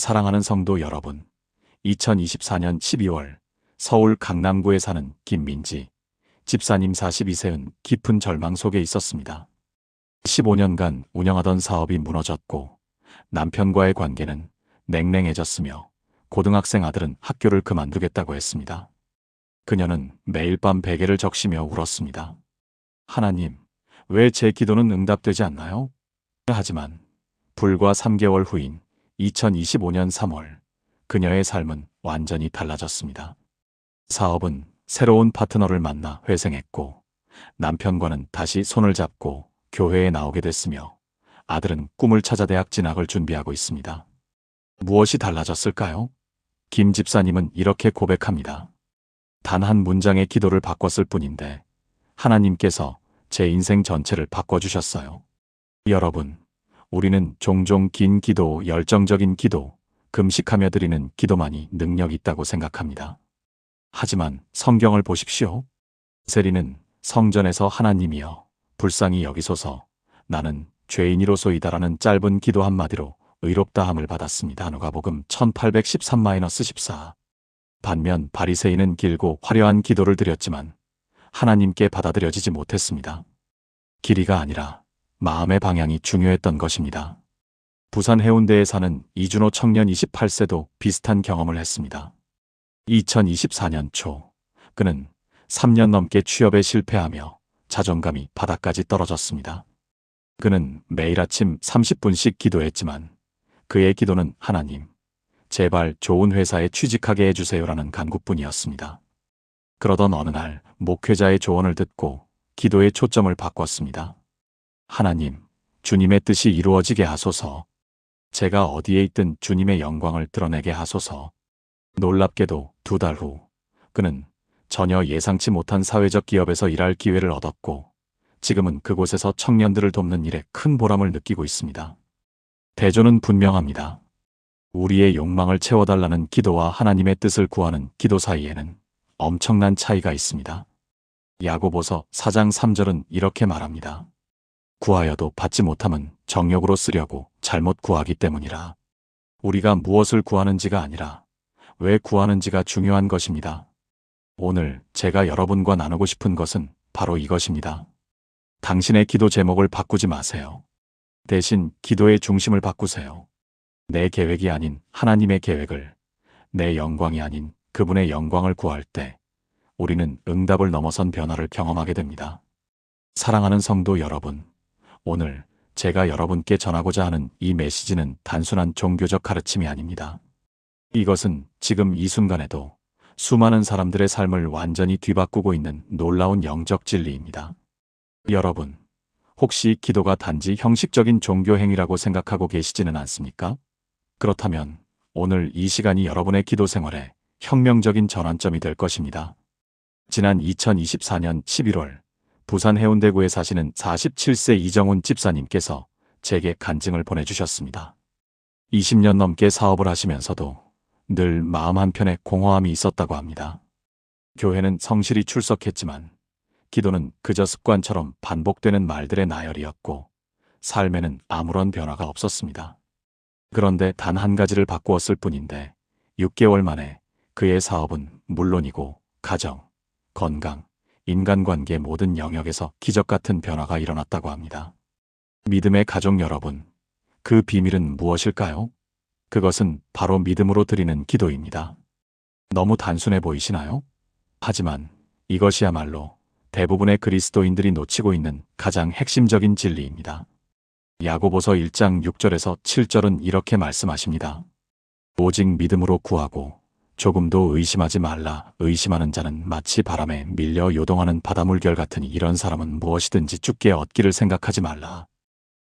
사랑하는 성도 여러분, 2024년 12월 서울 강남구에 사는 김민지 집사님 42세는 깊은 절망 속에 있었습니다. 15년간 운영하던 사업이 무너졌고 남편과의 관계는 냉랭해졌으며 고등학생 아들은 학교를 그만두겠다고 했습니다. 그녀는 매일 밤 베개를 적시며 울었습니다. 하나님, 왜 제 기도는 응답되지 않나요? 하지만 불과 3개월 후인 2025년 3월, 그녀의 삶은 완전히 달라졌습니다. 사업은 새로운 파트너를 만나 회생했고, 남편과는 다시 손을 잡고 교회에 나오게 됐으며, 아들은 꿈을 찾아 대학 진학을 준비하고 있습니다. 무엇이 달라졌을까요? 김 집사님은 이렇게 고백합니다. 단 한 문장의 기도를 바꿨을 뿐인데, 하나님께서 제 인생 전체를 바꿔주셨어요. 여러분, 우리는 종종 긴 기도, 열정적인 기도, 금식하며 드리는 기도만이 능력 있다고 생각합니다. 하지만 성경을 보십시오. 세리는 성전에서 하나님이여 불쌍히 여기소서 나는 죄인이로소이다라는 짧은 기도 한마디로 의롭다함을 받았습니다. 누가복음 1813-14. 반면 바리새인은 길고 화려한 기도를 드렸지만 하나님께 받아들여지지 못했습니다. 길이가 아니라 마음의 방향이 중요했던 것입니다. 부산 해운대에 사는 이준호 청년 28세도 비슷한 경험을 했습니다. 2024년 초, 그는 3년 넘게 취업에 실패하며 자존감이 바닥까지 떨어졌습니다. 그는 매일 아침 30분씩 기도했지만 그의 기도는 하나님, 제발 좋은 회사에 취직하게 해주세요라는 간구뿐이었습니다. 그러던 어느 날 목회자의 조언을 듣고 기도의 초점을 바꿨습니다. 하나님, 주님의 뜻이 이루어지게 하소서. 제가 어디에 있든 주님의 영광을 드러내게 하소서. 놀랍게도 2달 후, 그는 전혀 예상치 못한 사회적 기업에서 일할 기회를 얻었고, 지금은 그곳에서 청년들을 돕는 일에 큰 보람을 느끼고 있습니다. 대조는 분명합니다. 우리의 욕망을 채워달라는 기도와 하나님의 뜻을 구하는 기도 사이에는 엄청난 차이가 있습니다. 야고보서 4장 3절은 이렇게 말합니다. 구하여도 받지 못함은 정욕으로 쓰려고 잘못 구하기 때문이라. 우리가 무엇을 구하는지가 아니라 왜 구하는지가 중요한 것입니다. 오늘 제가 여러분과 나누고 싶은 것은 바로 이것입니다. 당신의 기도 제목을 바꾸지 마세요. 대신 기도의 중심을 바꾸세요. 내 계획이 아닌 하나님의 계획을, 내 영광이 아닌 그분의 영광을 구할 때 우리는 응답을 넘어선 변화를 경험하게 됩니다. 사랑하는 성도 여러분, 오늘 제가 여러분께 전하고자 하는 이 메시지는 단순한 종교적 가르침이 아닙니다. 이것은 지금 이 순간에도 수많은 사람들의 삶을 완전히 뒤바꾸고 있는 놀라운 영적 진리입니다. 여러분, 혹시 기도가 단지 형식적인 종교 행위라고 생각하고 계시지는 않습니까? 그렇다면 오늘 이 시간이 여러분의 기도 생활에 혁명적인 전환점이 될 것입니다. 지난 2024년 11월 부산 해운대구에 사시는 47세 이정훈 집사님께서 제게 간증을 보내주셨습니다. 20년 넘게 사업을 하시면서도 늘 마음 한편에 공허함이 있었다고 합니다. 교회는 성실히 출석했지만 기도는 그저 습관처럼 반복되는 말들의 나열이었고 삶에는 아무런 변화가 없었습니다. 그런데 단 한 가지를 바꾸었을 뿐인데 6개월 만에 그의 사업은 물론이고 가정, 건강, 인간관계 모든 영역에서 기적 같은 변화가 일어났다고 합니다. 믿음의 가족 여러분, 그 비밀은 무엇일까요? 그것은 바로 믿음으로 드리는 기도입니다. 너무 단순해 보이시나요? 하지만 이것이야말로 대부분의 그리스도인들이 놓치고 있는 가장 핵심적인 진리입니다. 야고보서 1장 6절에서 7절은 이렇게 말씀하십니다. 오직 믿음으로 구하고 조금도 의심하지 말라. 의심하는 자는 마치 바람에 밀려 요동하는 바다물결 같으니 이런 사람은 무엇이든지 죽게 얻기를 생각하지 말라.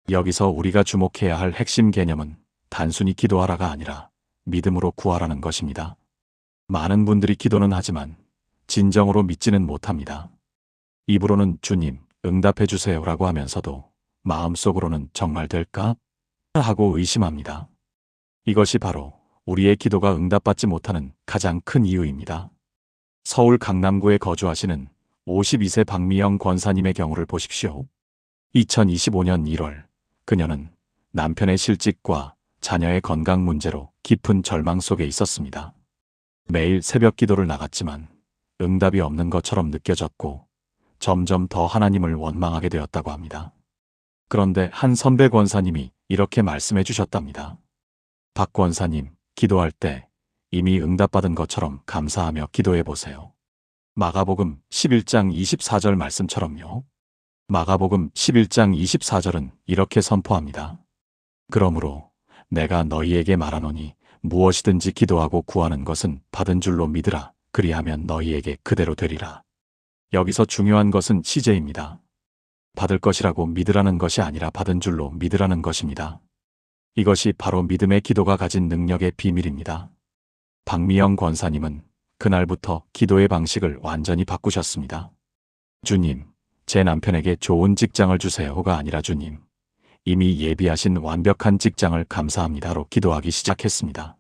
여기서 우리가 주목해야 할 핵심 개념은 단순히 기도하라가 아니라 믿음으로 구하라는 것입니다. 많은 분들이 기도는 하지만 진정으로 믿지는 못합니다. 입으로는 주님, 응답해 주세요라고 하면서도 마음속으로는 정말 될까? 하고 의심합니다. 이것이 바로 우리의 기도가 응답받지 못하는 가장 큰 이유입니다. 서울 강남구에 거주하시는 52세 박미영 권사님의 경우를 보십시오. 2025년 1월 그녀는 남편의 실직과 자녀의 건강 문제로 깊은 절망 속에 있었습니다. 매일 새벽 기도를 나갔지만 응답이 없는 것처럼 느껴졌고 점점 더 하나님을 원망하게 되었다고 합니다. 그런데 한 선배 권사님이 이렇게 말씀해 주셨답니다. 박 권사님, 기도할 때 이미 응답받은 것처럼 감사하며 기도해 보세요. 마가복음 11장 24절 말씀처럼요. 마가복음 11장 24절은 이렇게 선포합니다. 그러므로 내가 너희에게 말하노니 무엇이든지 기도하고 구하는 것은 받은 줄로 믿으라. 그리하면 너희에게 그대로 되리라. 여기서 중요한 것은 시제입니다. 받을 것이라고 믿으라는 것이 아니라 받은 줄로 믿으라는 것입니다. 이것이 바로 믿음의 기도가 가진 능력의 비밀입니다. 박미영 권사님은 그날부터 기도의 방식을 완전히 바꾸셨습니다. 주님, 제 남편에게 좋은 직장을 주세요가 아니라 주님, 이미 예비하신 완벽한 직장을 감사합니다로 기도하기 시작했습니다.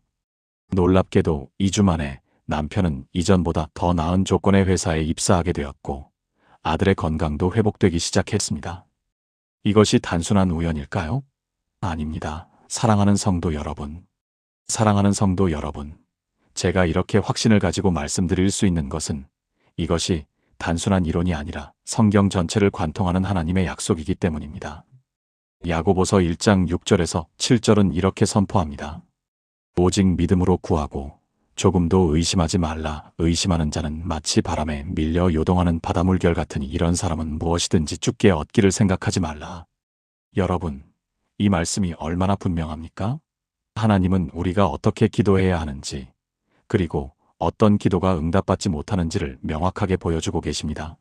놀랍게도 2주 만에 남편은 이전보다 더 나은 조건의 회사에 입사하게 되었고 아들의 건강도 회복되기 시작했습니다. 이것이 단순한 우연일까요? 아닙니다. 사랑하는 성도 여러분. 사랑하는 성도 여러분. 제가 이렇게 확신을 가지고 말씀드릴 수 있는 것은 이것이 단순한 이론이 아니라 성경 전체를 관통하는 하나님의 약속이기 때문입니다. 야고보서 1장 6절에서 7절은 이렇게 선포합니다. 오직 믿음으로 구하고 조금도 의심하지 말라. 의심하는 자는 마치 바람에 밀려 요동하는 바다물결 같으니 이런 사람은 무엇이든지 죽게 얻기를 생각하지 말라. 여러분, 이 말씀이 얼마나 분명합니까? 하나님은 우리가 어떻게 기도해야 하는지, 그리고 어떤 기도가 응답받지 못하는지를 명확하게 보여주고 계십니다.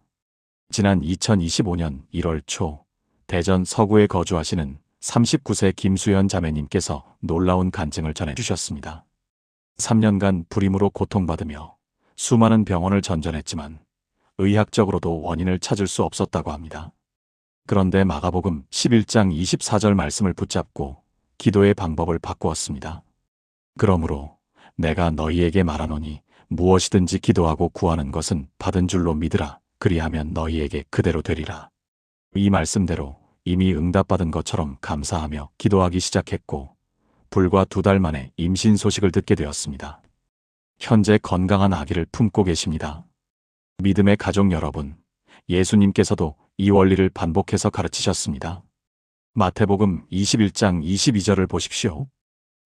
지난 2025년 1월 초 대전 서구에 거주하시는 39세 김수연 자매님께서 놀라운 간증을 전해주셨습니다. 3년간 불임으로 고통받으며 수많은 병원을 전전했지만 의학적으로도 원인을 찾을 수 없었다고 합니다. 그런데 마가복음 11장 24절 말씀을 붙잡고 기도의 방법을 바꾸었습니다. 그러므로 내가 너희에게 말하노니 무엇이든지 기도하고 구하는 것은 받은 줄로 믿으라. 그리하면 너희에게 그대로 되리라. 이 말씀대로 이미 응답받은 것처럼 감사하며 기도하기 시작했고 불과 2달 만에 임신 소식을 듣게 되었습니다. 현재 건강한 아기를 품고 계십니다. 믿음의 가족 여러분, 예수님께서도 이 원리를 반복해서 가르치셨습니다. 마태복음 21장 22절을 보십시오.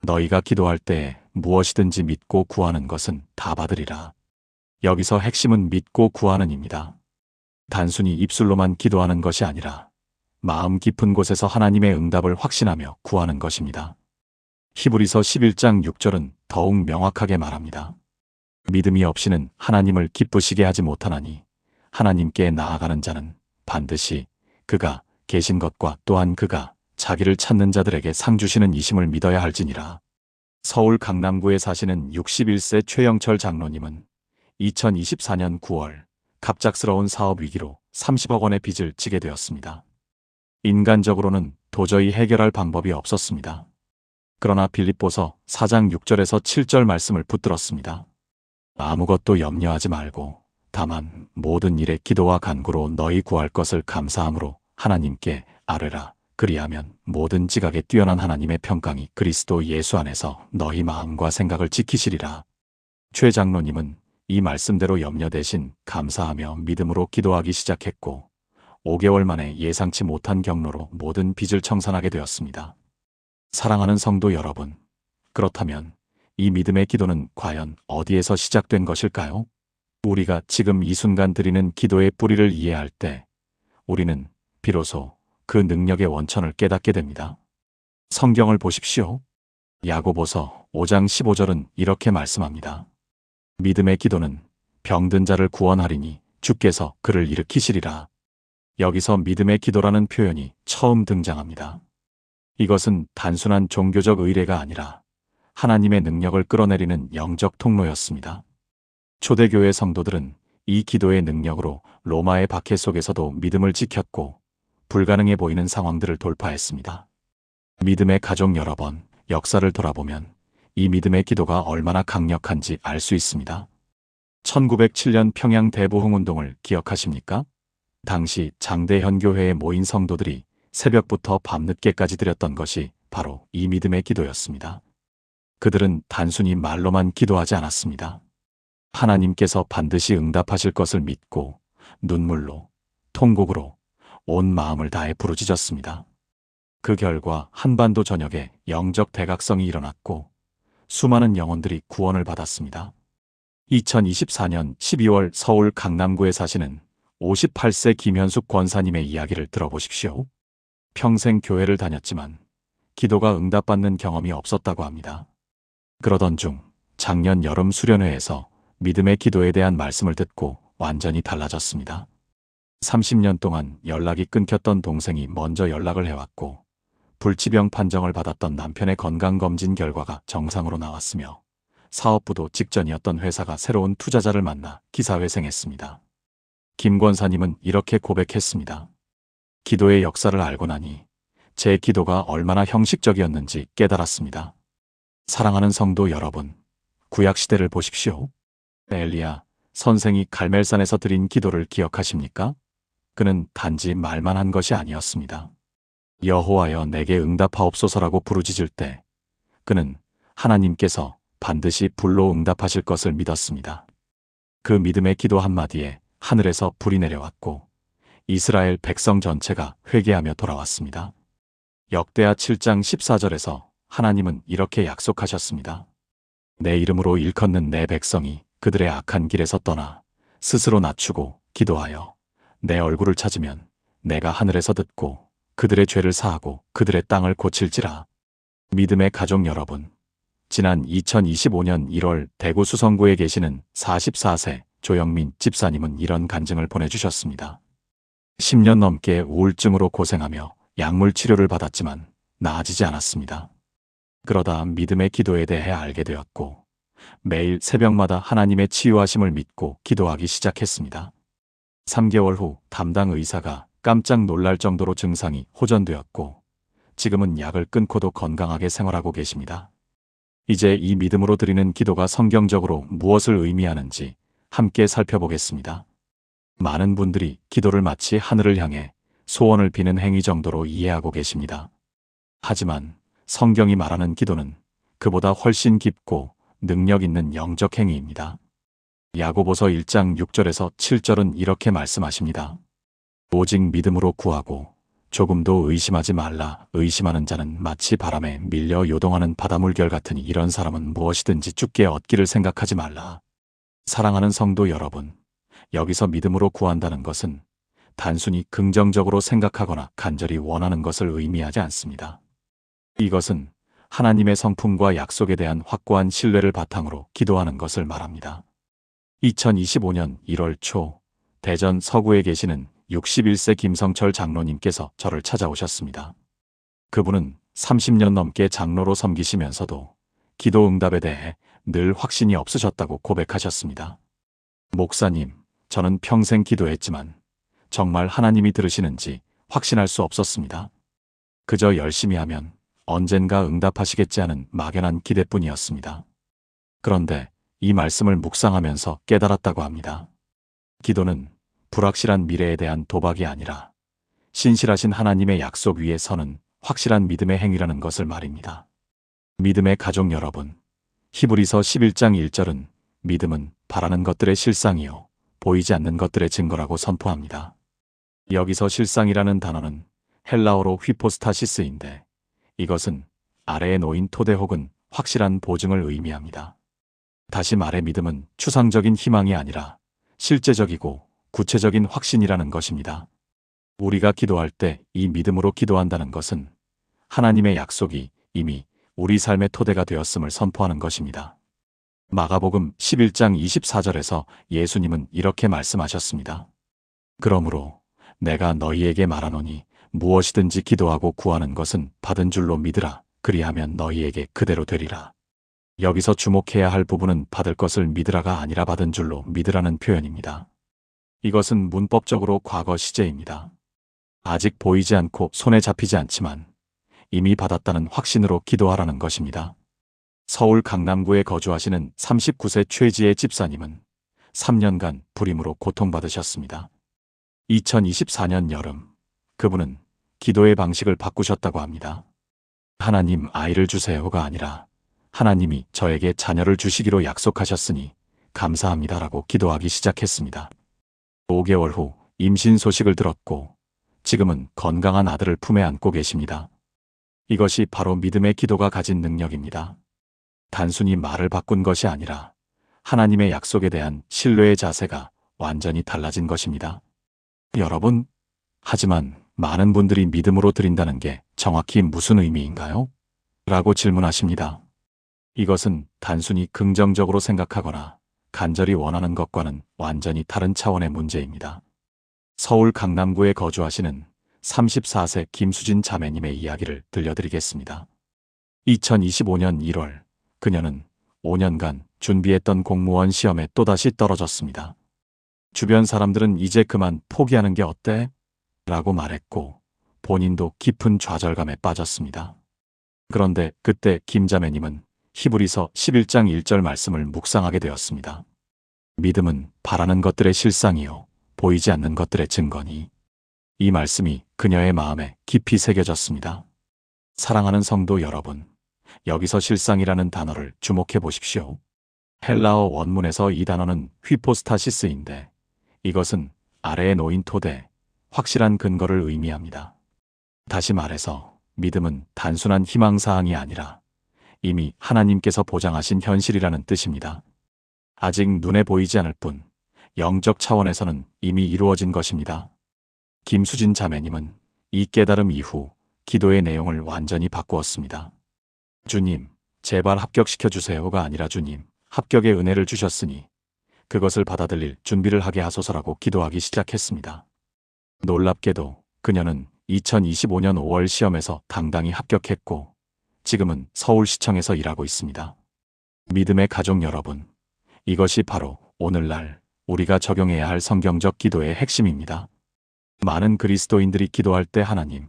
너희가 기도할 때에 무엇이든지 믿고 구하는 것은 다 받으리라. 여기서 핵심은 믿고 구하는입니다. 단순히 입술로만 기도하는 것이 아니라 마음 깊은 곳에서 하나님의 응답을 확신하며 구하는 것입니다. 히브리서 11장 6절은 더욱 명확하게 말합니다. 믿음이 없이는 하나님을 기쁘시게 하지 못하나니 하나님께 나아가는 자는 반드시 그가 계신 것과 또한 그가 자기를 찾는 자들에게 상 주시는 이심을 믿어야 할지니라. 서울 강남구에 사시는 61세 최영철 장로님은 2024년 9월 갑작스러운 사업 위기로 30억 원의 빚을 지게 되었습니다. 인간적으로는 도저히 해결할 방법이 없었습니다. 그러나 빌립보서 4장 6절에서 7절 말씀을 붙들었습니다. 아무것도 염려하지 말고 다만 모든 일에 기도와 간구로 너희 구할 것을 감사함으로 하나님께 아뢰라. 그리하면 모든 지각에 뛰어난 하나님의 평강이 그리스도 예수 안에서 너희 마음과 생각을 지키시리라. 최 장로님은 이 말씀대로 염려 대신 감사하며 믿음으로 기도하기 시작했고 5개월 만에 예상치 못한 경로로 모든 빚을 청산하게 되었습니다. 사랑하는 성도 여러분, 그렇다면 이 믿음의 기도는 과연 어디에서 시작된 것일까요? 우리가 지금 이 순간 드리는 기도의 뿌리를 이해할 때 우리는 비로소 그 능력의 원천을 깨닫게 됩니다. 성경을 보십시오. 야고보서 5장 15절은 이렇게 말씀합니다. 믿음의 기도는 병든 자를 구원하리니 주께서 그를 일으키시리라. 여기서 믿음의 기도라는 표현이 처음 등장합니다. 이것은 단순한 종교적 의례가 아니라 하나님의 능력을 끌어내리는 영적 통로였습니다. 초대교회 성도들은 이 기도의 능력으로 로마의 박해 속에서도 믿음을 지켰고 불가능해 보이는 상황들을 돌파했습니다. 믿음의 가족 여러분, 역사를 돌아보면 이 믿음의 기도가 얼마나 강력한지 알 수 있습니다. 1907년 평양 대부흥운동을 기억하십니까? 당시 장대현 교회에 모인 성도들이 새벽부터 밤늦게까지 드렸던 것이 바로 이 믿음의 기도였습니다. 그들은 단순히 말로만 기도하지 않았습니다. 하나님께서 반드시 응답하실 것을 믿고 눈물로, 통곡으로 온 마음을 다해 부르짖었습니다. 그 결과 한반도 전역에 영적 대각성이 일어났고 수많은 영혼들이 구원을 받았습니다. 2024년 12월 서울 강남구에 사시는 58세 김현숙 권사님의 이야기를 들어보십시오. 평생 교회를 다녔지만 기도가 응답받는 경험이 없었다고 합니다. 그러던 중 작년 여름 수련회에서 믿음의 기도에 대한 말씀을 듣고 완전히 달라졌습니다. 30년 동안 연락이 끊겼던 동생이 먼저 연락을 해왔고 불치병 판정을 받았던 남편의 건강검진 결과가 정상으로 나왔으며 사업부도 직전이었던 회사가 새로운 투자자를 만나 기사회생했습니다. 김 권사님은 이렇게 고백했습니다. 기도의 역사를 알고 나니 제 기도가 얼마나 형식적이었는지 깨달았습니다. 사랑하는 성도 여러분, 구약시대를 보십시오. 엘리야, 선생이 갈멜산에서 드린 기도를 기억하십니까? 그는 단지 말만 한 것이 아니었습니다. 여호와여 내게 응답하옵소서라고 부르짖을 때 그는 하나님께서 반드시 불로 응답하실 것을 믿었습니다. 그 믿음의 기도 한마디에 하늘에서 불이 내려왔고 이스라엘 백성 전체가 회개하며 돌아왔습니다. 역대하 7장 14절에서 하나님은 이렇게 약속하셨습니다. 내 이름으로 일컫는 내 백성이 그들의 악한 길에서 떠나 스스로 낮추고 기도하여 내 얼굴을 찾으면 내가 하늘에서 듣고 그들의 죄를 사하고 그들의 땅을 고칠지라. 믿음의 가족 여러분, 지난 2025년 1월 대구 수성구에 계시는 44세 조영민 집사님은 이런 간증을 보내주셨습니다. 10년 넘게 우울증으로 고생하며 약물 치료를 받았지만 나아지지 않았습니다. 그러다 믿음의 기도에 대해 알게 되었고 매일 새벽마다 하나님의 치유하심을 믿고 기도하기 시작했습니다. 3개월 후 담당 의사가 깜짝 놀랄 정도로 증상이 호전되었고 지금은 약을 끊고도 건강하게 생활하고 계십니다. 이제 이 믿음으로 드리는 기도가 성경적으로 무엇을 의미하는지 함께 살펴보겠습니다. 많은 분들이 기도를 마치 하늘을 향해 소원을 비는 행위 정도로 이해하고 계십니다. 하지만 성경이 말하는 기도는 그보다 훨씬 깊고 능력 있는 영적 행위입니다. 야고보서 1장 6절에서 7절은 이렇게 말씀하십니다. 오직 믿음으로 구하고 조금도 의심하지 말라. 의심하는 자는 마치 바람에 밀려 요동하는 바다물결 같으니 이런 사람은 무엇이든지 죽게 얻기를 생각하지 말라. 사랑하는 성도 여러분, 여기서 믿음으로 구한다는 것은 단순히 긍정적으로 생각하거나 간절히 원하는 것을 의미하지 않습니다. 이것은 하나님의 성품과 약속에 대한 확고한 신뢰를 바탕으로 기도하는 것을 말합니다. 2025년 1월 초 대전 서구에 계시는 61세 김성철 장로님께서 저를 찾아오셨습니다. 그분은 30년 넘게 장로로 섬기시면서도 기도 응답에 대해 늘 확신이 없으셨다고 고백하셨습니다. 목사님, 저는 평생 기도했지만 정말 하나님이 들으시는지 확신할 수 없었습니다. 그저 열심히 하면 언젠가 응답하시겠지 하는 막연한 기대뿐이었습니다. 그런데 이 말씀을 묵상하면서 깨달았다고 합니다. 기도는 불확실한 미래에 대한 도박이 아니라 신실하신 하나님의 약속 위에 서는 확실한 믿음의 행위라는 것을 말입니다. 믿음의 가족 여러분, 히브리서 11장 1절은 믿음은 바라는 것들의 실상이요 보이지 않는 것들의 증거라고 선포합니다. 여기서 실상이라는 단어는 헬라어로 휘포스타시스인데 이것은 아래에 놓인 토대 혹은 확실한 보증을 의미합니다. 다시 말해 믿음은 추상적인 희망이 아니라 실제적이고 구체적인 확신이라는 것입니다. 우리가 기도할 때 이 믿음으로 기도한다는 것은 하나님의 약속이 이미 우리 삶의 토대가 되었음을 선포하는 것입니다. 마가복음 11장 24절에서 예수님은 이렇게 말씀하셨습니다. 그러므로 내가 너희에게 말하노니 무엇이든지 기도하고 구하는 것은 받은 줄로 믿으라. 그리하면 너희에게 그대로 되리라. 여기서 주목해야 할 부분은 받을 것을 믿으라가 아니라 받은 줄로 믿으라는 표현입니다. 이것은 문법적으로 과거 시제입니다. 아직 보이지 않고 손에 잡히지 않지만 이미 받았다는 확신으로 기도하라는 것입니다. 서울 강남구에 거주하시는 39세 최지혜 집사님은 3년간 불임으로 고통받으셨습니다. 2024년 여름, 그분은 기도의 방식을 바꾸셨다고 합니다. 하나님 아이를 주세요가 아니라 하나님이 저에게 자녀를 주시기로 약속하셨으니 감사합니다라고 기도하기 시작했습니다. 5개월 후 임신 소식을 들었고 지금은 건강한 아들을 품에 안고 계십니다. 이것이 바로 믿음의 기도가 가진 능력입니다. 단순히 말을 바꾼 것이 아니라 하나님의 약속에 대한 신뢰의 자세가 완전히 달라진 것입니다. 여러분, 하지만 많은 분들이 믿음으로 드린다는 게 정확히 무슨 의미인가요? 라고 질문하십니다. 이것은 단순히 긍정적으로 생각하거나 간절히 원하는 것과는 완전히 다른 차원의 문제입니다. 서울 강남구에 거주하시는 34세 김수진 자매님의 이야기를 들려드리겠습니다. 2025년 1월, 그녀는 5년간 준비했던 공무원 시험에 또다시 떨어졌습니다. 주변 사람들은 이제 그만 포기하는 게 어때? 라고 말했고 본인도 깊은 좌절감에 빠졌습니다. 그런데 그때 김 자매님은 히브리서 11장 1절 말씀을 묵상하게 되었습니다. 믿음은 바라는 것들의 실상이요 보이지 않는 것들의 증거니. 이 말씀이 그녀의 마음에 깊이 새겨졌습니다. 사랑하는 성도 여러분, 여기서 실상이라는 단어를 주목해 보십시오. 헬라어 원문에서 이 단어는 휘포스타시스인데 이것은 아래에 놓인 토대, 확실한 근거를 의미합니다. 다시 말해서 믿음은 단순한 희망사항이 아니라 이미 하나님께서 보장하신 현실이라는 뜻입니다. 아직 눈에 보이지 않을 뿐 영적 차원에서는 이미 이루어진 것입니다. 김수진 자매님은 이 깨달음 이후 기도의 내용을 완전히 바꾸었습니다. 주님, 제발 합격시켜주세요가 아니라 주님, 합격의 은혜를 주셨으니 그것을 받아들일 준비를 하게 하소서라고 기도하기 시작했습니다. 놀랍게도 그녀는 2025년 5월 시험에서 당당히 합격했고 지금은 서울시청에서 일하고 있습니다. 믿음의 가족 여러분, 이것이 바로 오늘날 우리가 적용해야 할 성경적 기도의 핵심입니다. 많은 그리스도인들이 기도할 때 하나님,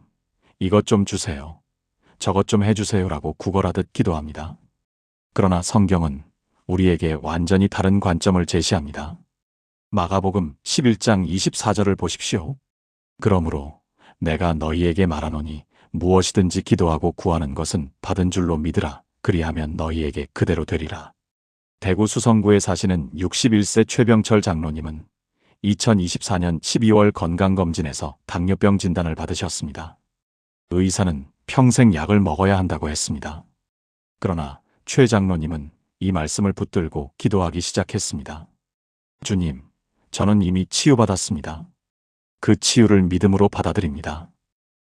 이것 좀 주세요, 저것 좀 해주세요라고 구걸하듯 기도합니다. 그러나 성경은 우리에게 완전히 다른 관점을 제시합니다. 마가복음 11장 24절을 보십시오. 그러므로 내가 너희에게 말하노니 무엇이든지 기도하고 구하는 것은 받은 줄로 믿으라. 그리하면 너희에게 그대로 되리라. 대구 수성구에 사시는 61세 최병철 장로님은 2024년 12월 건강검진에서 당뇨병 진단을 받으셨습니다. 의사는 평생 약을 먹어야 한다고 했습니다. 그러나 최 장로님은 이 말씀을 붙들고 기도하기 시작했습니다. 주님, 저는 이미 치유받았습니다. 그 치유를 믿음으로 받아들입니다.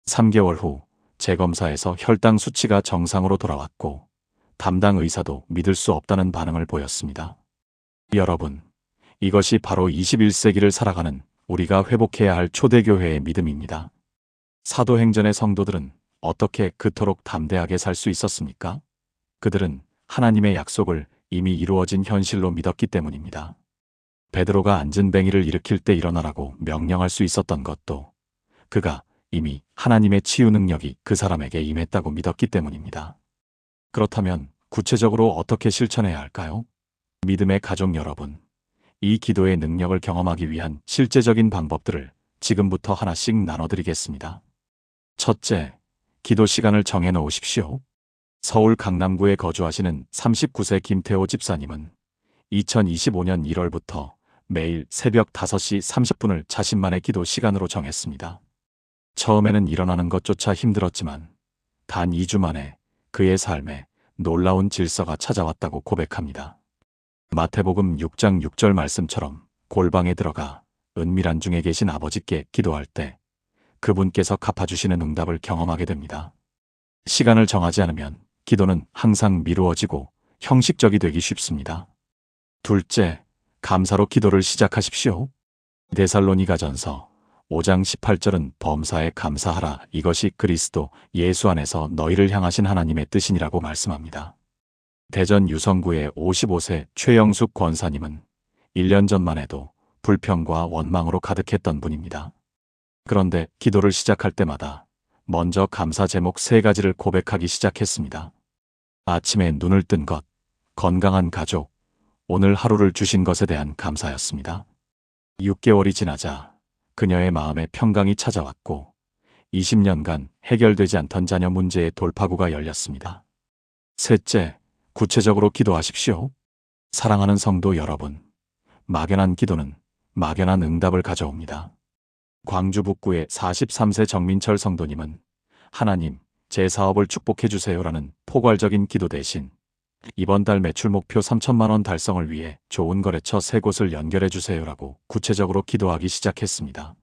3개월 후 재검사에서 혈당 수치가 정상으로 돌아왔고 담당 의사도 믿을 수 없다는 반응을 보였습니다. 여러분, 이것이 바로 21세기를 살아가는 우리가 회복해야 할 초대교회의 믿음입니다. 사도행전의 성도들은 어떻게 그토록 담대하게 살 수 있었습니까? 그들은 하나님의 약속을 이미 이루어진 현실로 믿었기 때문입니다. 베드로가 안진뱅이를 일으킬 때 일어나라고 명령할 수 있었던 것도 그가 이미 하나님의 치유 능력이 그 사람에게 임했다고 믿었기 때문입니다. 그렇다면 구체적으로 어떻게 실천해야 할까요? 믿음의 가족 여러분, 이 기도의 능력을 경험하기 위한 실제적인 방법들을 지금부터 하나씩 나눠드리겠습니다. 첫째, 기도 시간을 정해 놓으십시오. 서울 강남구에 거주하시는 39세 김태호 집사님은 2025년 1월부터 매일 새벽 5시 30분을 자신만의 기도 시간으로 정했습니다. 처음에는 일어나는 것조차 힘들었지만 단 2주 만에 그의 삶에 놀라운 질서가 찾아왔다고 고백합니다. 마태복음 6장 6절 말씀처럼 골방에 들어가 은밀한 중에 계신 아버지께 기도할 때 그분께서 갚아주시는 응답을 경험하게 됩니다. 시간을 정하지 않으면 기도는 항상 미루어지고 형식적이 되기 쉽습니다. 둘째, 감사로 기도를 시작하십시오. 데살로니가전서 5장 18절은 범사에 감사하라. 이것이 그리스도 예수 안에서 너희를 향하신 하나님의 뜻이니라고 말씀합니다. 대전 유성구의 55세 최영숙 권사님은 1년 전만 해도 불평과 원망으로 가득했던 분입니다. 그런데 기도를 시작할 때마다 먼저 감사 제목 3가지를 고백하기 시작했습니다. 아침에 눈을 뜬 것, 건강한 가족, 오늘 하루를 주신 것에 대한 감사였습니다. 6개월이 지나자 그녀의 마음에 평강이 찾아왔고 20년간 해결되지 않던 자녀 문제의 돌파구가 열렸습니다. 셋째, 구체적으로 기도하십시오. 사랑하는 성도 여러분, 막연한 기도는 막연한 응답을 가져옵니다. 광주 북구의 43세 정민철 성도님은 하나님, 제 사업을 축복해 주세요라는 포괄적인 기도 대신 이번 달 매출 목표 3천만 원 달성을 위해 좋은 거래처 3곳을 연결해 주세요라고 구체적으로 기도하기 시작했습니다.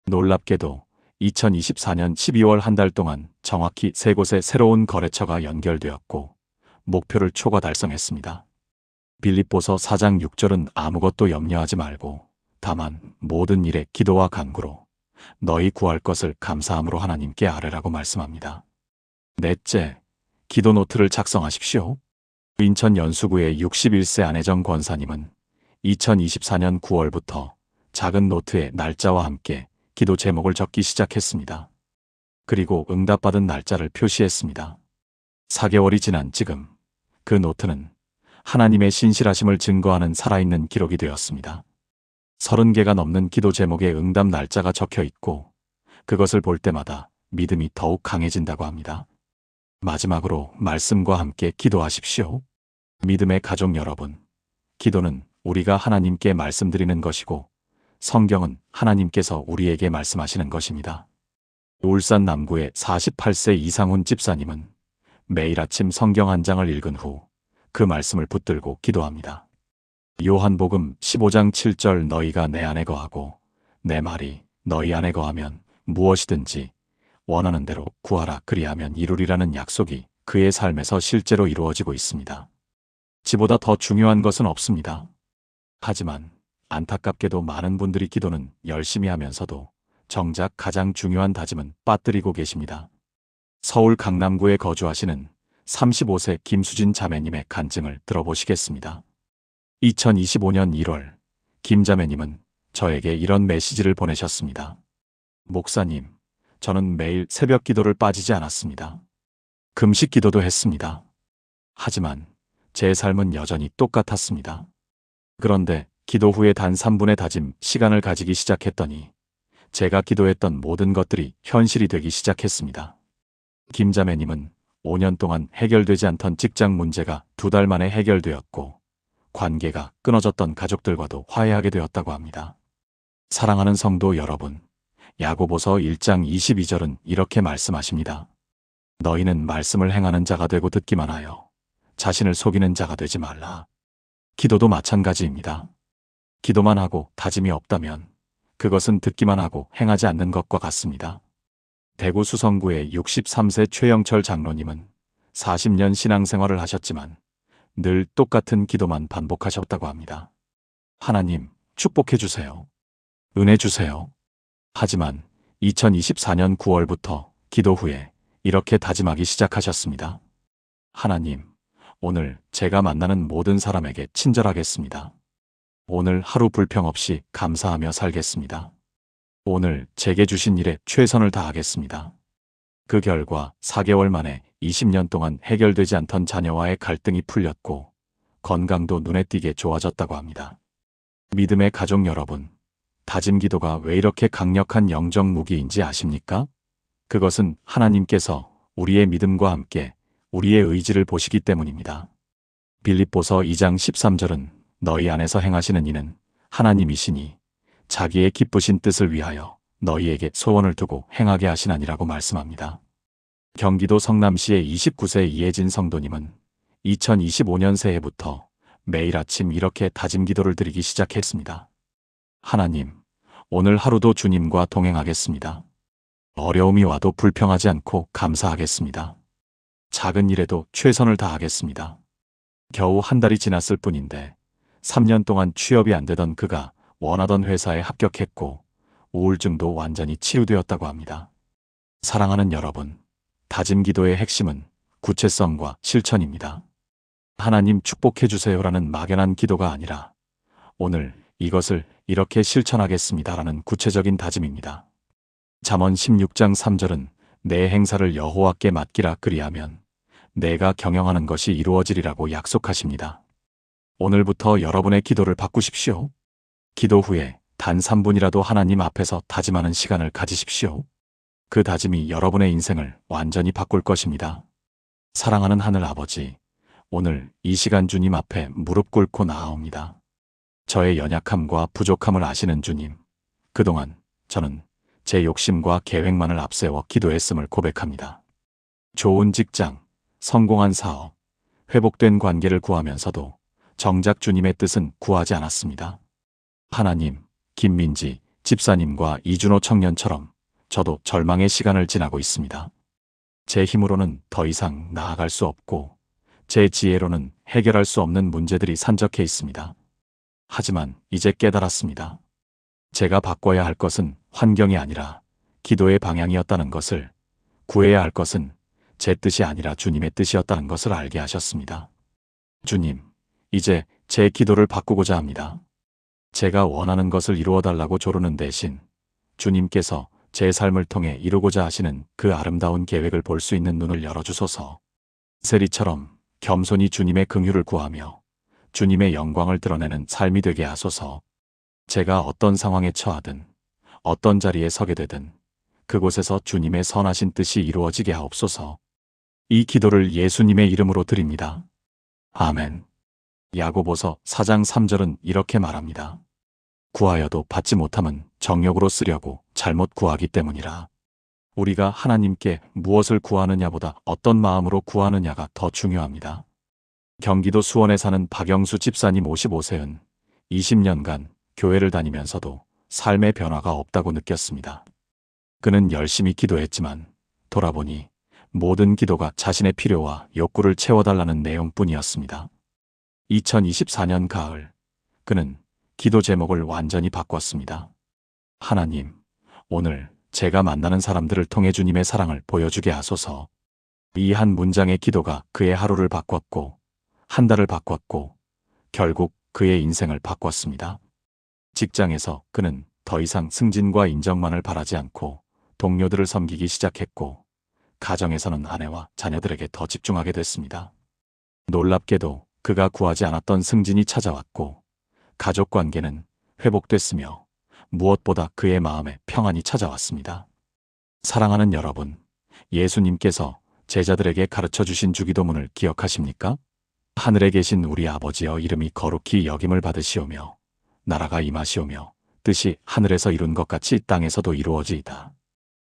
놀랍게도 2024년 12월 한 달 동안 정확히 3곳의 새로운 거래처가 연결되었고 목표를 초과 달성했습니다. 빌립보서 4장 6절은 아무것도 염려하지 말고 다만 모든 일에 기도와 간구로 너희 구할 것을 감사함으로 하나님께 아뢰라고 말씀합니다. 넷째, 기도 노트를 작성하십시오. 인천 연수구의 61세 안혜정 권사님은 2024년 9월부터 작은 노트에 날짜와 함께 기도 제목을 적기 시작했습니다. 그리고 응답받은 날짜를 표시했습니다. 4개월이 지난 지금 그 노트는 하나님의 신실하심을 증거하는 살아있는 기록이 되었습니다. 30개가 넘는 기도 제목에 응답 날짜가 적혀 있고 그것을 볼 때마다 믿음이 더욱 강해진다고 합니다. 마지막으로 말씀과 함께 기도하십시오. 믿음의 가족 여러분, 기도는 우리가 하나님께 말씀드리는 것이고 성경은 하나님께서 우리에게 말씀하시는 것입니다. 울산 남구의 48세 이상훈 집사님은 매일 아침 성경 한 장을 읽은 후 그 말씀을 붙들고 기도합니다. 요한복음 15장 7절 너희가 내 안에 거하고 내 말이 너희 안에 거하면 무엇이든지 원하는 대로 구하라 그리하면 이루리라는 약속이 그의 삶에서 실제로 이루어지고 있습니다. 지보다 더 중요한 것은 없습니다. 하지만 안타깝게도 많은 분들이 기도는 열심히 하면서도 정작 가장 중요한 다짐은 빠뜨리고 계십니다. 서울 강남구에 거주하시는 35세 김수진 자매님의 간증을 들어보시겠습니다. 2025년 1월 김 자매님은 저에게 이런 메시지를 보내셨습니다. 목사님, 저는 매일 새벽 기도를 빠지지 않았습니다. 금식 기도도 했습니다. 하지만 제 삶은 여전히 똑같았습니다. 그런데 기도 후에 단 3분의 다짐 시간을 가지기 시작했더니 제가 기도했던 모든 것들이 현실이 되기 시작했습니다. 김 자매님은 5년 동안 해결되지 않던 직장 문제가 2달 만에 해결되었고 관계가 끊어졌던 가족들과도 화해하게 되었다고 합니다. 사랑하는 성도 여러분, 야고보서 1장 22절은 이렇게 말씀하십니다. 너희는 말씀을 행하는 자가 되고 듣기만 하여 자신을 속이는 자가 되지 말라. 기도도 마찬가지입니다. 기도만 하고 다짐이 없다면 그것은 듣기만 하고 행하지 않는 것과 같습니다. 대구 수성구의 63세 최영철 장로님은 40년 신앙생활을 하셨지만 늘 똑같은 기도만 반복하셨다고 합니다. 하나님, 축복해 주세요. 은혜 주세요. 하지만 2024년 9월부터 기도 후에 이렇게 다짐하기 시작하셨습니다. 하나님, 오늘 제가 만나는 모든 사람에게 친절하겠습니다. 오늘 하루 불평 없이 감사하며 살겠습니다. 오늘 제게 주신 일에 최선을 다하겠습니다. 그 결과 4개월 만에 20년 동안 해결되지 않던 자녀와의 갈등이 풀렸고 건강도 눈에 띄게 좋아졌다고 합니다. 믿음의 가족 여러분, 다짐 기도가 왜 이렇게 강력한 영적 무기인지 아십니까? 그것은 하나님께서 우리의 믿음과 함께 우리의 의지를 보시기 때문입니다. 빌립보서 2장 13절은 너희 안에서 행하시는 이는 하나님이시니 자기의 기쁘신 뜻을 위하여 너희에게 소원을 두고 행하게 하시나니라고 말씀합니다. 경기도 성남시의 29세 이혜진 성도님은 2025년 새해부터 매일 아침 이렇게 다짐 기도를 드리기 시작했습니다. 하나님, 오늘 하루도 주님과 동행하겠습니다. 어려움이 와도 불평하지 않고 감사하겠습니다. 작은 일에도 최선을 다하겠습니다. 겨우 한 달이 지났을 뿐인데 3년 동안 취업이 안 되던 그가 원하던 회사에 합격했고 우울증도 완전히 치유되었다고 합니다. 사랑하는 여러분, 다짐 기도의 핵심은 구체성과 실천입니다. 하나님 축복해 주세요라는 막연한 기도가 아니라 오늘 이것을 이렇게 실천하겠습니다라는 구체적인 다짐입니다. 잠언 16장 3절은 내 행사를 여호와께 맡기라 그리하면 내가 경영하는 것이 이루어지리라고 약속하십니다. 오늘부터 여러분의 기도를 바꾸십시오. 기도 후에 단 3분이라도 하나님 앞에서 다짐하는 시간을 가지십시오. 그 다짐이 여러분의 인생을 완전히 바꿀 것입니다. 사랑하는 하늘 아버지, 오늘 이 시간 주님 앞에 무릎 꿇고 나아옵니다. 저의 연약함과 부족함을 아시는 주님, 그동안 저는 제 욕심과 계획만을 앞세워 기도했음을 고백합니다. 좋은 직장, 성공한 사업, 회복된 관계를 구하면서도 정작 주님의 뜻은 구하지 않았습니다. 하나님, 김민지 집사님과 이준호 청년처럼 저도 절망의 시간을 지나고 있습니다. 제 힘으로는 더 이상 나아갈 수 없고 제 지혜로는 해결할 수 없는 문제들이 산적해 있습니다. 하지만 이제 깨달았습니다. 제가 바꿔야 할 것은 환경이 아니라 기도의 방향이었다는 것을, 구해야 할 것은 제 뜻이 아니라 주님의 뜻이었다는 것을 알게 하셨습니다. 주님, 이제 제 기도를 바꾸고자 합니다. 제가 원하는 것을 이루어달라고 조르는 대신 주님께서 제 삶을 통해 이루고자 하시는 그 아름다운 계획을 볼 수 있는 눈을 열어주소서. 세리처럼 겸손히 주님의 긍휼을 구하며 주님의 영광을 드러내는 삶이 되게 하소서. 제가 어떤 상황에 처하든 어떤 자리에 서게 되든 그곳에서 주님의 선하신 뜻이 이루어지게 하옵소서. 이 기도를 예수님의 이름으로 드립니다. 아멘. 야고보서 4장 3절은 이렇게 말합니다. 구하여도 받지 못함은 정욕으로 쓰려고 잘못 구하기 때문이라. 우리가 하나님께 무엇을 구하느냐보다 어떤 마음으로 구하느냐가 더 중요합니다. 경기도 수원에 사는 박영수 집사님 55세은 20년간 교회를 다니면서도 삶의 변화가 없다고 느꼈습니다. 그는 열심히 기도했지만 돌아보니 모든 기도가 자신의 필요와 욕구를 채워달라는 내용뿐이었습니다. 2024년 가을, 그는 기도 제목을 완전히 바꿨습니다. 하나님, 오늘 제가 만나는 사람들을 통해 주님의 사랑을 보여주게 하소서. 이 한 문장의 기도가 그의 하루를 바꿨고, 한 달을 바꿨고, 결국 그의 인생을 바꿨습니다. 직장에서 그는 더 이상 승진과 인정만을 바라지 않고 동료들을 섬기기 시작했고, 가정에서는 아내와 자녀들에게 더 집중하게 됐습니다. 놀랍게도 그가 구하지 않았던 승진이 찾아왔고, 가족 관계는 회복됐으며, 무엇보다 그의 마음에 평안이 찾아왔습니다. 사랑하는 여러분, 예수님께서 제자들에게 가르쳐 주신 주기도문을 기억하십니까? 하늘에 계신 우리 아버지여, 이름이 거룩히 여김을 받으시오며 나라가 임하시오며 뜻이 하늘에서 이룬 것 같이 땅에서도 이루어지이다.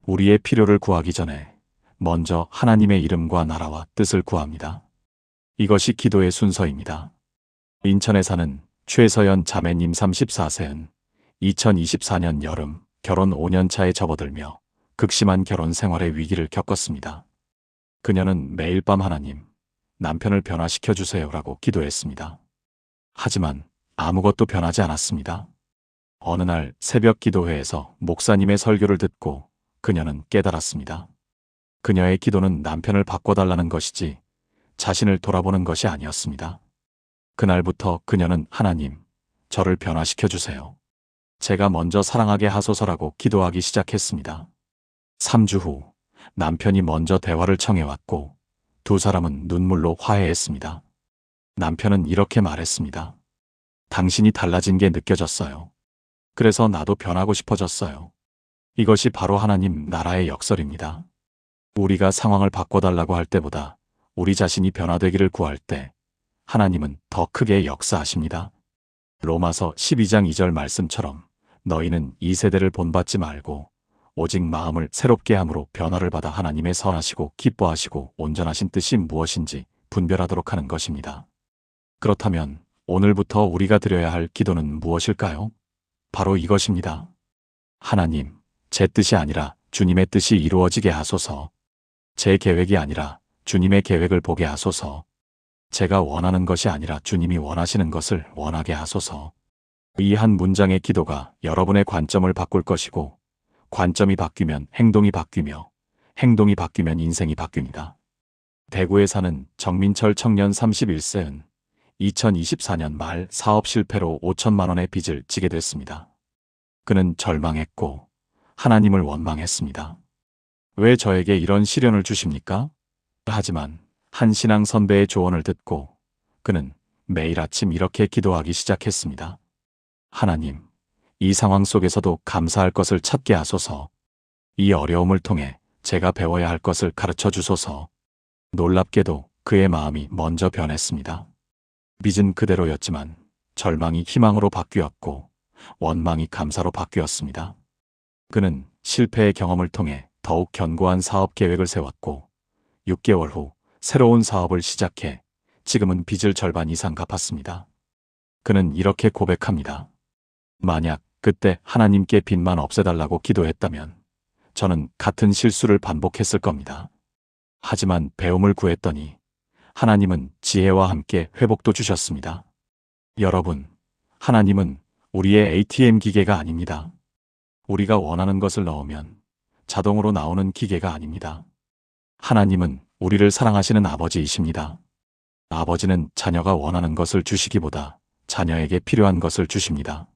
우리의 필요를 구하기 전에 먼저 하나님의 이름과 나라와 뜻을 구합니다. 이것이 기도의 순서입니다. 인천에 사는 최서연 자매님 34세는 2024년 여름 결혼 5년 차에 접어들며 극심한 결혼 생활의 위기를 겪었습니다. 그녀는 매일 밤 하나님, 남편을 변화시켜 주세요라고 기도했습니다. 하지만 아무것도 변하지 않았습니다. 어느 날 새벽 기도회에서 목사님의 설교를 듣고 그녀는 깨달았습니다. 그녀의 기도는 남편을 바꿔달라는 것이지 자신을 돌아보는 것이 아니었습니다. 그날부터 그녀는 하나님, 저를 변화시켜 주세요. 제가 먼저 사랑하게 하소서라고 기도하기 시작했습니다. 3주 후 남편이 먼저 대화를 청해왔고 두 사람은 눈물로 화해했습니다. 남편은 이렇게 말했습니다. 당신이 달라진 게 느껴졌어요. 그래서 나도 변하고 싶어졌어요. 이것이 바로 하나님 나라의 역설입니다. 우리가 상황을 바꿔달라고 할 때보다 우리 자신이 변화되기를 구할 때 하나님은 더 크게 역사하십니다. 로마서 12장 2절 말씀처럼 너희는 이 세대를 본받지 말고 오직 마음을 새롭게 함으로 변화를 받아 하나님의 선하시고 기뻐하시고 온전하신 뜻이 무엇인지 분별하도록 하는 것입니다. 그렇다면 오늘부터 우리가 드려야 할 기도는 무엇일까요? 바로 이것입니다. 하나님, 제 뜻이 아니라 주님의 뜻이 이루어지게 하소서. 제 계획이 아니라 주님의 계획을 보게 하소서. 제가 원하는 것이 아니라 주님이 원하시는 것을 원하게 하소서. 이 한 문장의 기도가 여러분의 관점을 바꿀 것이고, 관점이 바뀌면 행동이 바뀌며, 행동이 바뀌면 인생이 바뀝니다. 대구에 사는 정민철 청년 31세는 2024년 말 사업 실패로 5천만 원의 빚을 지게 됐습니다. 그는 절망했고 하나님을 원망했습니다. 왜 저에게 이런 시련을 주십니까? 하지만 한 신앙 선배의 조언을 듣고 그는 매일 아침 이렇게 기도하기 시작했습니다. 하나님, 이 상황 속에서도 감사할 것을 찾게 하소서. 이 어려움을 통해 제가 배워야 할 것을 가르쳐 주소서. 놀랍게도 그의 마음이 먼저 변했습니다. 빚은 그대로였지만 절망이 희망으로 바뀌었고 원망이 감사로 바뀌었습니다. 그는 실패의 경험을 통해 더욱 견고한 사업 계획을 세웠고 6개월 후 새로운 사업을 시작해 지금은 빚을 절반 이상 갚았습니다. 그는 이렇게 고백합니다. 만약 그때 하나님께 빚만 없애달라고 기도했다면 저는 같은 실수를 반복했을 겁니다. 하지만 배움을 구했더니 하나님은 지혜와 함께 회복도 주셨습니다. 여러분, 하나님은 우리의 ATM 기계가 아닙니다. 우리가 원하는 것을 넣으면 자동으로 나오는 기계가 아닙니다. 하나님은 우리를 사랑하시는 아버지이십니다. 아버지는 자녀가 원하는 것을 주시기보다 자녀에게 필요한 것을 주십니다.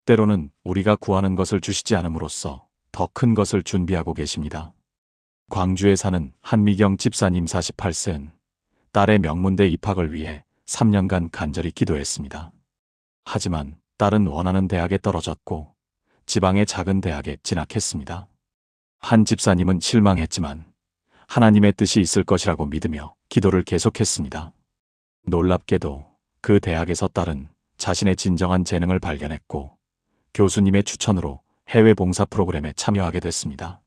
때로는 우리가 구하는 것을 주시지 않음으로써 더 큰 것을 준비하고 계십니다. 광주에 사는 한미경 집사님 48세는 딸의 명문대 입학을 위해 3년간 간절히 기도했습니다. 하지만 딸은 원하는 대학에 떨어졌고 지방의 작은 대학에 진학했습니다. 한 집사님은 실망했지만 하나님의 뜻이 있을 것이라고 믿으며 기도를 계속했습니다. 놀랍게도 그 대학에서 딸은 자신의 진정한 재능을 발견했고 교수님의 추천으로 해외 봉사 프로그램에 참여하게 됐습니다.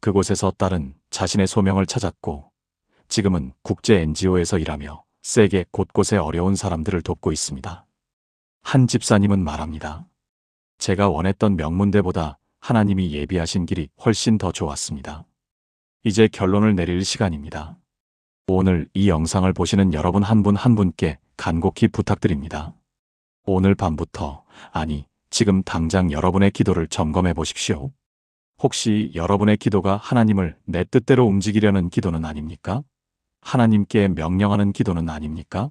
그곳에서 딸은 자신의 소명을 찾았고 지금은 국제 NGO에서 일하며 세계 곳곳의 어려운 사람들을 돕고 있습니다. 한 집사님은 말합니다. 제가 원했던 명문대보다 하나님이 예비하신 길이 훨씬 더 좋았습니다. 이제 결론을 내릴 시간입니다. 오늘 이 영상을 보시는 여러분 한 분 한 분께 간곡히 부탁드립니다. 오늘 밤부터, 아니 지금 당장 여러분의 기도를 점검해 보십시오. 혹시 여러분의 기도가 하나님을 내 뜻대로 움직이려는 기도는 아닙니까? 하나님께 명령하는 기도는 아닙니까?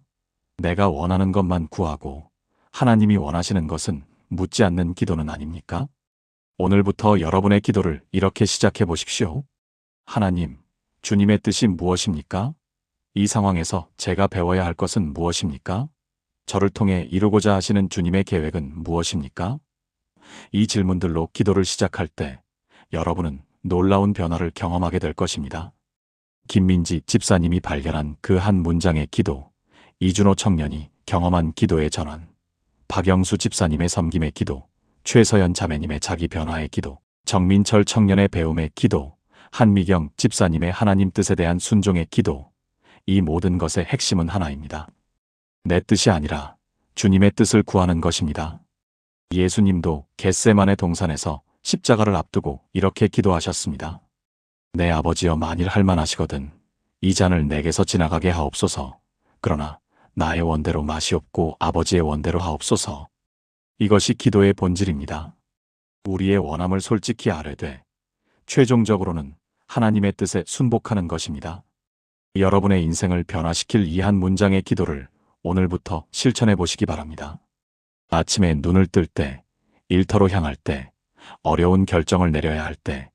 내가 원하는 것만 구하고 하나님이 원하시는 것은 묻지 않는 기도는 아닙니까? 오늘부터 여러분의 기도를 이렇게 시작해 보십시오. 하나님, 주님의 뜻이 무엇입니까? 이 상황에서 제가 배워야 할 것은 무엇입니까? 저를 통해 이루고자 하시는 주님의 계획은 무엇입니까? 이 질문들로 기도를 시작할 때 여러분은 놀라운 변화를 경험하게 될 것입니다. 김민지 집사님이 발견한 그 한 문장의 기도, 이준호 청년이 경험한 기도의 전환, 박영수 집사님의 섬김의 기도, 최서연 자매님의 자기 변화의 기도, 정민철 청년의 배움의 기도, 한미경 집사님의 하나님 뜻에 대한 순종의 기도, 이 모든 것의 핵심은 하나입니다. 내 뜻이 아니라 주님의 뜻을 구하는 것입니다. 예수님도 겟세마네 동산에서 십자가를 앞두고 이렇게 기도하셨습니다. 내 아버지여 만일 할만하시거든 이 잔을 내게서 지나가게 하옵소서. 그러나 나의 원대로 마시옵고 아버지의 원대로 하옵소서. 이것이 기도의 본질입니다. 우리의 원함을 솔직히 아뢰되 최종적으로는 하나님의 뜻에 순복하는 것입니다. 여러분의 인생을 변화시킬 이 한 문장의 기도를 오늘부터 실천해 보시기 바랍니다. 아침에 눈을 뜰 때, 일터로 향할 때, 어려운 결정을 내려야 할 때,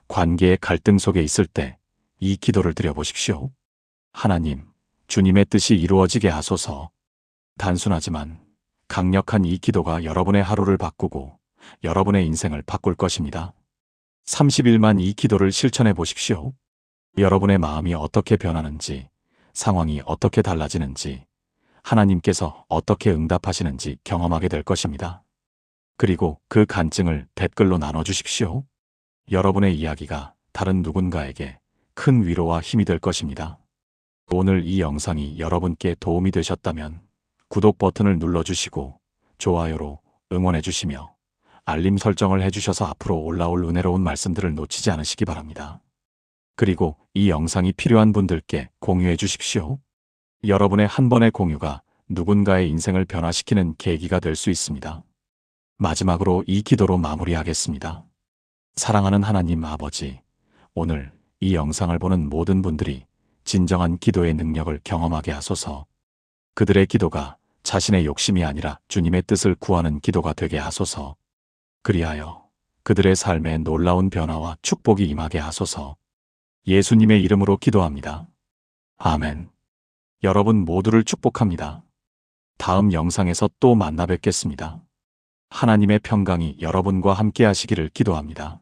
관계의 갈등 속에 있을 때 이 기도를 드려보십시오. 하나님, 주님의 뜻이 이루어지게 하소서. 단순하지만 강력한 이 기도가 여러분의 하루를 바꾸고 여러분의 인생을 바꿀 것입니다. 30일만 이 기도를 실천해 보십시오. 여러분의 마음이 어떻게 변하는지, 상황이 어떻게 달라지는지, 하나님께서 어떻게 응답하시는지 경험하게 될 것입니다. 그리고 그 간증을 댓글로 나눠주십시오. 여러분의 이야기가 다른 누군가에게 큰 위로와 힘이 될 것입니다. 오늘 이 영상이 여러분께 도움이 되셨다면 구독 버튼을 눌러주시고 좋아요로 응원해주시며 알림 설정을 해주셔서 앞으로 올라올 은혜로운 말씀들을 놓치지 않으시기 바랍니다. 그리고 이 영상이 필요한 분들께 공유해 주십시오. 여러분의 한 번의 공유가 누군가의 인생을 변화시키는 계기가 될 수 있습니다. 마지막으로 이 기도로 마무리하겠습니다. 사랑하는 하나님 아버지, 오늘 이 영상을 보는 모든 분들이 진정한 기도의 능력을 경험하게 하소서. 그들의 기도가 자신의 욕심이 아니라 주님의 뜻을 구하는 기도가 되게 하소서. 그리하여 그들의 삶에 놀라운 변화와 축복이 임하게 하소서. 예수님의 이름으로 기도합니다. 아멘. 여러분 모두를 축복합니다. 다음 영상에서 또 만나 뵙겠습니다. 하나님의 평강이 여러분과 함께 하시기를 기도합니다.